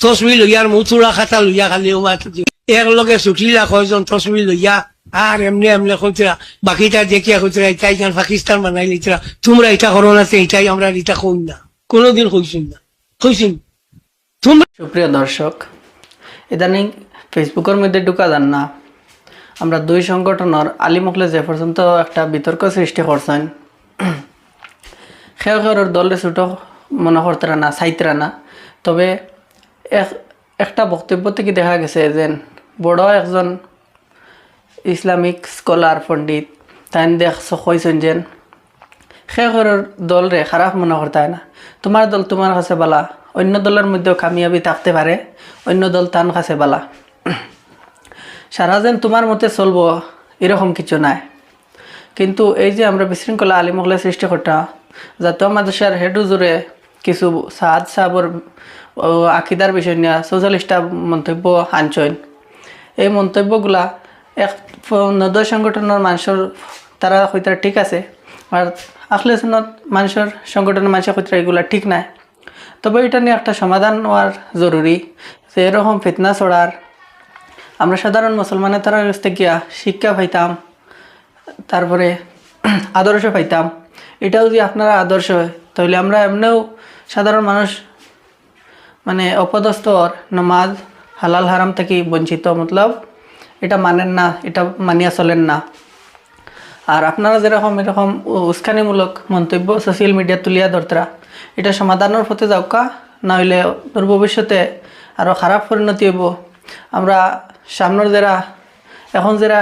তসবি লইয়ার মুথুরা খাতা লইয়া খালি এর লগে ছুটিলা কয়জন তসবি লইয়া আর এমনি এমনি কইতরা বাকিটা দেখিয়া কইতরা এটাই যেন পাকিস্তান বানাই লিতরা তোমরা এটা করো না এটাই আমরা এটা কই না কোনোদিন কইছি না তোমরা। সুপ্রিয় দর্শক, ইদানিং ফেসবুকের মধ্যে ঢুকা যান না, আমরা দুই সংগঠনের আলী মুখলে যে পর্যন্ত একটা বিতর্ক সৃষ্টি করছেন, খেয়ের দলের ছোট মনে করতে না চাইতরা না। তবে একটা বক্তব্য থেকে দেখা গেছে যে বড় একজন ইসলামিক স্কলার পণ্ডিত তাই দেখছ কইছেন যে খেয়ের দলরে খারাপ মনে করতে না, তোমার দল তোমার কাছে বালা, অন্য দলের মধ্যেও কামিয়াবি থাকতে পারে, অন্য দল তান কাছে বালা, সারা যেন তোমার মতে চলবো এরকম কিছু নাই। কিন্তু এই যে আমরা বিশৃঙ্খলা আলী মহলে সৃষ্টি করতাম, জাতীয় মাদ্রাসার হেডু জুড়ে কিছু সাদ সাহাবর আকিদার বিষয় নিয়ে সোশ্যালিস্টা মন্তব্য আনছেন। এই মন্তব্যগুলা এক নদয় সংগঠনের মানুষের তারা হইতে ঠিক আছে, আর আখলে সুন্নত মানুষের সংগঠনের মানুষের হইতে এগুলা ঠিক নাই। তবে এটা নিয়ে একটা সমাধান হওয়ার জরুরি যে এরকম ফিতনা ছড়ার আমরা সাধারণ মুসলমানের তারা গিয়া শিক্ষা পাইতাম, তারপরে আদর্শ পাইতাম। এটাও যদি আপনারা আদর্শ হয় তাহলে আমরা এমনিও সাধারণ মানুষ মানে অপদস্থর নামাজ হালাল হারাম থেকে বঞ্চিত, মতলব এটা মানেন না, এটা মানিয়া চলেন না। আর আপনারা যেরকম এরকম উস্কানিমূলক মন্তব্য সোশ্যাল মিডিয়া তুলিয়া ধরতরা, এটা সমাধানের পথে যাওকা, না হইলে তোর ভবিষ্যতে আরও খারাপ পরিণতি হইব। আমরা সামনের যারা এখন যারা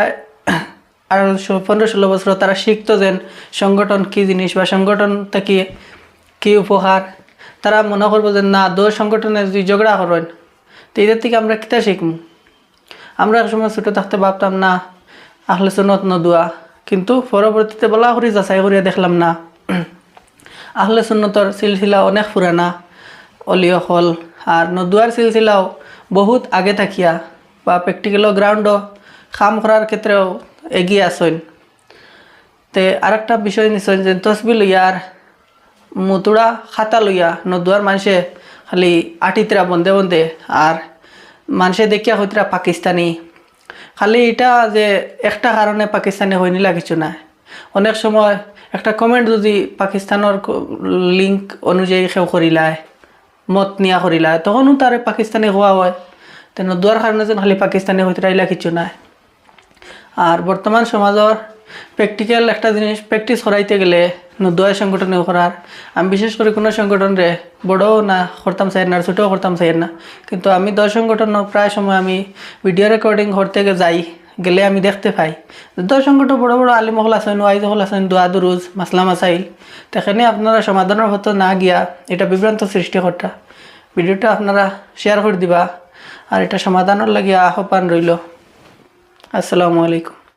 আর 15-16 বছর তারা শিখতো যেন সংগঠন কী জিনিস বা সংগঠন থেকে কী উপকার, তারা মনে করবো যে না দো সংগঠনে যদি ঝগড়া করেন তো এদের থেকে আমরা কিতা শিখব। আমরা এক সময় ছোটো থাকতে ভাবতাম না আহলে সুন্নাত নদুয়া, কিন্তু পরবর্তীতে বলা করি যাচাই করিয়া দেখলাম না আহলে সুন্নতর সিলসিলা অনেক পুরানা অলিয় হল, আর নদুয়ার সিলসিলাও বহুত আগে থাকিয়া বা প্র্যাকটিক্যাল গ্রাউন্ডও কাম করার ক্ষেত্রেও এগিয়ে আসেন। তে আরেকটা বিষয় নিশ্চয় যে তসবি লইয়ার মুতুড়া খাতা লইয়া নদুয়ার মানুষে খালি আটিতরা বন্ধে বন্ধে, আর মানুষে দেখিয়া হইতরা পাকিস্তানি। খালি এটা যে একটা কারণে পাকিস্তানি হয়ে নিলা কিছু না। অনেক সময় একটা কমেন্ট যদি পাকিস্তানের লিঙ্ক অনুযায়ী সেও করিলায়, মত নিয়া করিলায়, তখনও তারে পাকিস্তানি হওয়া হয়। তেন দুয়ার কারণে যেন খালি পাকিস্তানি হইতে রাইলা কিছু নাই। আর বর্তমান সমাজের প্র্যাকটিক্যাল একটা জিনিস প্র্যাকটিস করাইতে গেলে নদুয়ার সংগঠনে করার, আমি বিশেষ করে কোনো সংগঠনে বড়ও না করতাম চাই না, ছোটও করতাম চাই না, কিন্তু আমি 10 সংগঠন প্রায় সময় আমি ভিডিও রেকর্ডিং করতে গেলে আমি দেখতে পাই 10 সংগঠন বড় বড় আলিম হল আছেন, ওয়াইজ হল আছেন, দোয়া দুরুজ মাসলা মাসাইল, সেখানে আপনারা সমাধানের হতো না গিয়া এটা বিভ্রান্ত সৃষ্টি করতা। ভিডিওটা আপনারা শেয়ার করে দিবা, আর এটা সমাধানের লাগিয়া আহ্বান রইল। আসসালামু আলাইকুম।